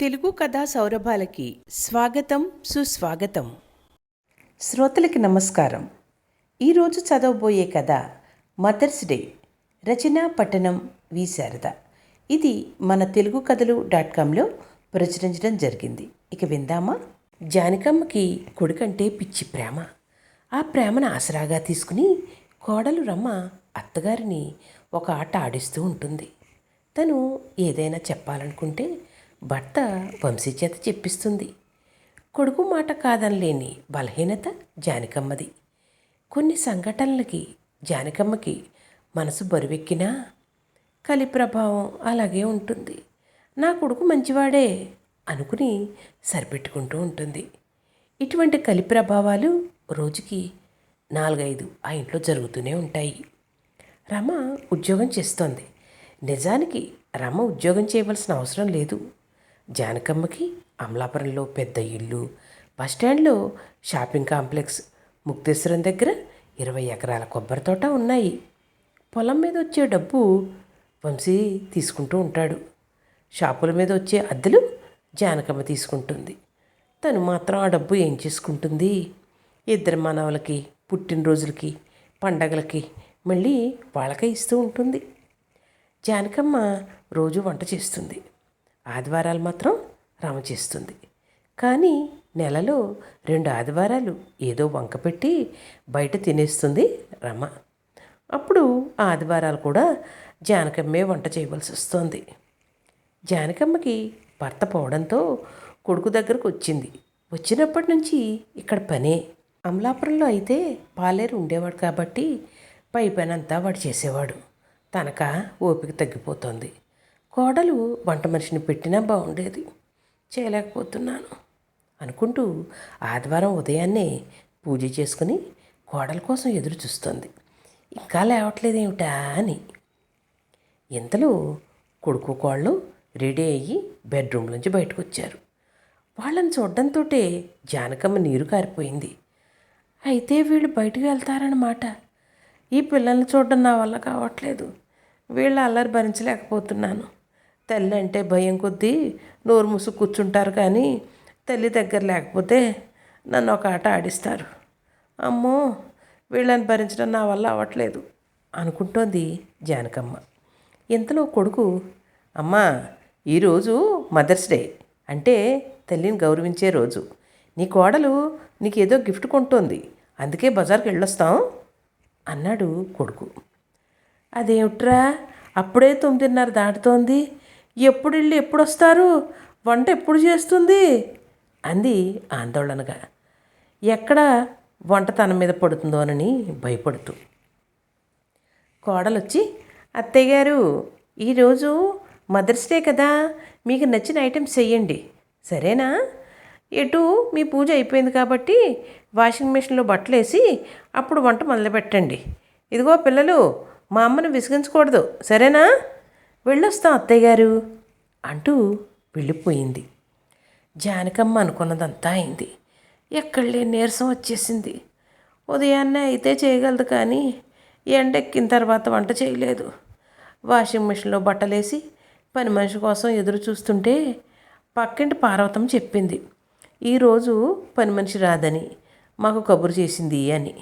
తెలుగు కథా సౌరభాలకి స్వాగతం సుస్వాగతం. శ్రోతలకి నమస్కారం. ఈరోజు చదవబోయే కథ మదర్స్ డే. రచన పఠనం వి శారద. ఇది మన తెలుగు కథలు .comలో ప్రచురించడం జరిగింది. ఇక విందామా? జానకమ్మకి కొడుకంటే పిచ్చి ప్రేమ. ఆ ప్రేమను ఆసరాగా తీసుకుని కోడలు రమ్మ అత్తగారిని ఒక ఆట ఆడిస్తూ ఉంటుంది. తను ఏదైనా చెప్పాలనుకుంటే భర్త వంశీ చేత చెప్పిస్తుంది. కొడుకు మాట కాదనలేని బలహీనత జానకమ్మది. కొన్ని సంఘటనలకి జానకమ్మకి మనసు బరువెక్కినా కలి ప్రభావం అలాగే ఉంటుంది. నా కొడుకు మంచివాడే అనుకుని సరిపెట్టుకుంటూ ఉంటుంది. ఇటువంటి కలి ప్రభావాలు రోజుకి 4-5 ఆ ఇంట్లో జరుగుతూనే ఉంటాయి. రమ ఉద్యోగం చేస్తోంది. నిజానికి రమ ఉద్యోగం చేయవలసిన అవసరం లేదు. జానకమ్మకి అమలాపురంలో పెద్ద ఇల్లు, బస్టాండ్లో షాపింగ్ కాంప్లెక్స్, ముక్తేశ్వరం దగ్గర 20 ఎకరాల కొబ్బరి తోట ఉన్నాయి. పొలం మీద వచ్చే డబ్బు వంశీ తీసుకుంటూ ఉంటాడు. షాపుల మీద వచ్చే అద్దెలు జానకమ్మ తీసుకుంటుంది. తను మాత్రం ఆ డబ్బు ఏం చేసుకుంటుంది? ఇద్దరు మనవలకి, పుట్టినరోజులకి, పండగలకి మళ్ళీ వాళ్ళకే ఇస్తూ ఉంటుంది. జానకమ్మ రోజు వంట చేస్తుంది. ఆదివారాలు మాత్రం రమ చేస్తుంది. కానీ నెలలో 2 ఆదివారాలు ఏదో వంక పెట్టి బయట తినేస్తుంది రమ. అప్పుడు ఆ ఆదివారాలు కూడా జానకమ్మే వంట చేయవలసి వస్తుంది. జానకమ్మకి భర్త పోవడంతో కొడుకు దగ్గరకు వచ్చింది. వచ్చినప్పటి నుంచి ఇక్కడ పనే. అమలాపురంలో అయితే పాలేరు ఉండేవాడు కాబట్టి పై పనంతా వాడు చేసేవాడు. తనక ఓపిక తగ్గిపోతుంది. కోడలు వంట మనిషిని పెట్టినా బాగుండేది, చేయలేకపోతున్నాను అనుకుంటూ ఆదివారం ఉదయాన్నే పూజ చేసుకుని కోడల కోసం ఎదురు చూస్తుంది. ఇంకా లేవట్లేదేమిటా అని. ఇంతలో కొడుకు కోళ్ళు రెడీ అయ్యి బెడ్రూమ్లోంచి బయటకు వచ్చారు. వాళ్ళని చూడడంతో జానకమ్మ నీరు కారిపోయింది. అయితే వీళ్ళు బయటకు వెళ్తారన్నమాట. ఈ పిల్లల్ని చూడడం నా వల్ల కావట్లేదు. వీళ్ళ అల్లరి భరించలేకపోతున్నాను. తల్లి అంటే భయం కొద్దీ నోరు మూసు కూర్చుంటారు, కానీ తల్లి దగ్గర లేకపోతే నన్ను ఒక ఆట ఆడిస్తారు. అమ్మో, వీళ్ళని భరించడం నా వల్ల అవ్వట్లేదు అనుకుంటోంది జానకమ్మ. ఇంతలో కొడుకు, అమ్మా, ఈరోజు మదర్స్ డే, అంటే తల్లిని గౌరవించే రోజు. నీ కోడలు నీకేదో గిఫ్ట్ కొంటోంది, అందుకే బజార్కి వెళ్ళొస్తాం అన్నాడు కొడుకు. అదేమిట్రా, అప్పుడే 9:30 దాటుతోంది. ఎప్పుడు వెళ్ళి ఎప్పుడు వస్తారు? వంట ఎప్పుడు చేస్తుంది అంది ఆందోళనగా. ఎక్కడ వంట తన మీద పడుతుందోనని భయపడుతూ. కోడలొచ్చి, అత్తయ్య గారు, ఈరోజు మదర్స్ డే కదా, మీకు నచ్చిన ఐటమ్స్ చెయ్యండి, సరేనా? ఎటు మీ పూజ అయిపోయింది కాబట్టి వాషింగ్ మిషన్లో బట్టలు వేసి అప్పుడు వంట మొదలుపెట్టండి. ఇదిగో పిల్లలు, మా అమ్మను విసిగించకూడదు, సరేనా? వెళ్ళొస్తాం అత్తయ్య గారు అంటూ వెళ్ళిపోయింది. జానకమ్మ అనుకున్నదంతా అయింది. ఎక్కడ లేని నీరసం వచ్చేసింది. ఉదయాన్నే అయితే చేయగలదు, కానీ ఎండెక్కిన తర్వాత వంట చేయలేదు. వాషింగ్ మిషన్లో బట్టలేసి పని మనిషి కోసం ఎదురు చూస్తుంటే పక్కింటి పార్వతం చెప్పింది, ఈరోజు పని మనిషి రాదని, మాకు కబురు చేసింది అని.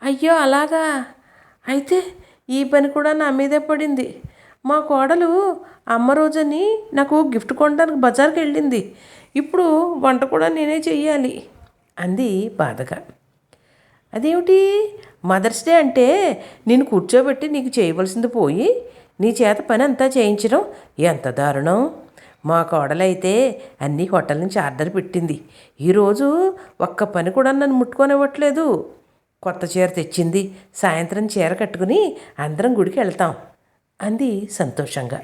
అయ్యో అలాగా? అయితే ఈ పని కూడా నా మీదే పడింది. మా కోడలు అమ్మ రోజని నాకు గిఫ్ట్ కొనడానికి బజార్కి వెళ్ళింది. ఇప్పుడు వంట కూడా నేనే చెయ్యాలి అంది బాధగా. అదేమిటి, మదర్స్ డే అంటే నేను కూర్చోబెట్టి నీకు చేయవలసింది పోయి నీ చేత పని అంతా చేయించడం ఎంత దారుణం. మా కోడలైతే అన్ని హోటల్ నుంచి ఆర్డర్ పెట్టింది. ఈరోజు ఒక్క పని కూడా నన్ను ముట్టుకొనివ్వట్లేదు. కొత్త చీర తెచ్చింది, సాయంత్రం చీర కట్టుకుని అందరం గుడికి వెళ్తాం అంది సంతోషంగా.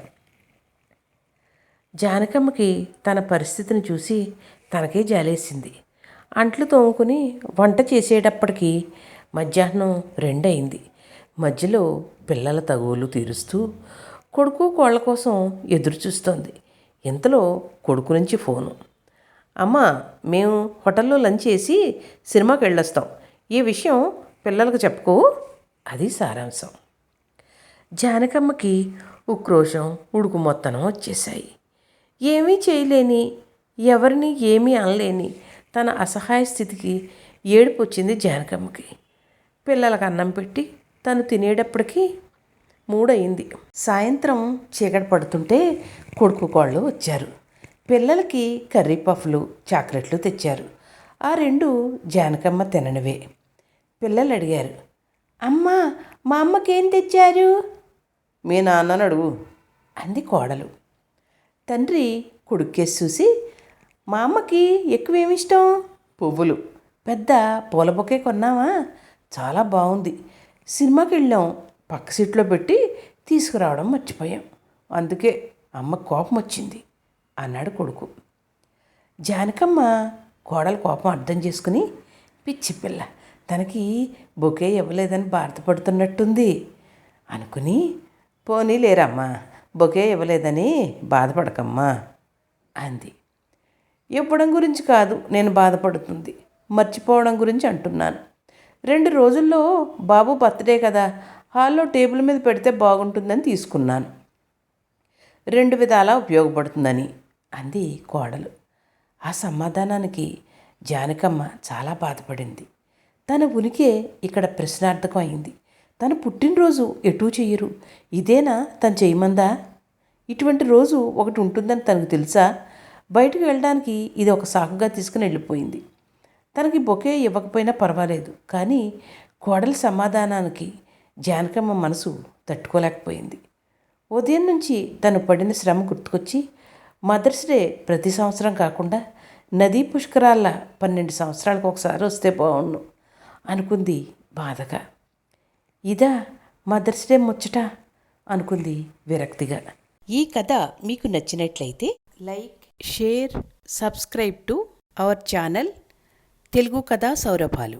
జానకమ్మకి తన పరిస్థితిని చూసి తనకే జాలేసింది. అంట్లు తోముకుని వంట చేసేటప్పటికి మధ్యాహ్నం 2 అయింది. మధ్యలో పిల్లల తగువులు తీరుస్తూ కొడుకు కోళ్ళ కోసం ఎదురు చూస్తోంది. ఇంతలో కొడుకు నుంచి ఫోను. అమ్మ, మేము హోటల్లో లంచ్ చేసి సినిమాకి వెళ్ళొస్తాం, ఈ విషయం పిల్లలకు చెప్పుకో. అది సారాంశం. జానకమ్మకి ఉక్రోషం, ఉడుకు మొత్తనం వచ్చేశాయి. ఏమీ చేయలేని, ఎవరిని ఏమీ అనలేని తన అసహాయ స్థితికి ఏడుపు వచ్చింది జానకమ్మకి. పిల్లలకు అన్నం పెట్టి తను తినేటప్పటికీ 3 అయింది. సాయంత్రం చీకటి పడుతుంటే కొడుకు కోళ్ళు వచ్చారు. పిల్లలకి కర్రీ పఫ్లు, చాక్లెట్లు తెచ్చారు. ఆ 2 జానకమ్మ తిననివే. పిల్లలు అడిగారు, అమ్మా మా అమ్మకేం తెచ్చారు? మీ నాన్నని అడుగు అంది కోడలు. తండ్రి కొడుక్కేసి చూసి, మా అమ్మకి ఎక్కువేమిష్టం? పువ్వులు. పెద్ద పూల బొకే కొన్నావా? చాలా బాగుంది. సినిమాకి వెళ్ళాం, పక్క సీట్లో పెట్టి తీసుకురావడం మర్చిపోయాం. అందుకే అమ్మ కోపం వచ్చింది అన్నాడు కొడుకు. జానకమ్మ కోడల కోపం అర్థం చేసుకుని, పిచ్చి పిల్ల తనకి బొకే ఇవ్వలేదని బాధపడుతున్నట్టుంది అనుకుని, పోనీ లేరమ్మా, బొకే ఇవ్వలేదని బాధపడకమ్మా అంది. ఇవ్వడం గురించి కాదు నేను బాధపడుతుంది, మర్చిపోవడం గురించి అంటున్నాను. 2 రోజుల్లో బాబు బర్త్డే కదా, హాల్లో టేబుల్ మీద పెడితే బాగుంటుందని తీసుకున్నాను. 2 విధాలా ఉపయోగపడుతుందని అంది కోడలు. ఆ సమాధానానికి జానకమ్మ చాలా బాధపడింది. తన ఉనికే ఇక్కడ ప్రశ్నార్థకం అయింది. తన పుట్టినరోజు ఎటూ చెయ్యరు, ఇదేనా తను చేయమందా? ఇటువంటి రోజు ఒకటి ఉంటుందని తనకు తెలుసా? బయటకు వెళ్ళడానికి ఇది ఒక సాకుగా తీసుకుని వెళ్ళిపోయింది. తనకి బొకే ఇవ్వకపోయినా పర్వాలేదు, కానీ కోడలి సమాధానానికి జానకమ్మ మనసు తట్టుకోలేకపోయింది. ఉదయం నుంచి తను పడిన శ్రమ గుర్తుకొచ్చి, మదర్స్ డే ప్రతి సంవత్సరం కాకుండా నదీ పుష్కరాల 12 సంవత్సరాలకు ఒకసారి వస్తే బాగుండు అనుకుంది బాధగా. ఇదా మదర్స్ డే ముచ్చట అనుకుంది విరక్తిగా. ఈ కథ మీకు నచ్చినట్లయితే like, share, subscribe to our channel Telugu కథా సౌరభాలు.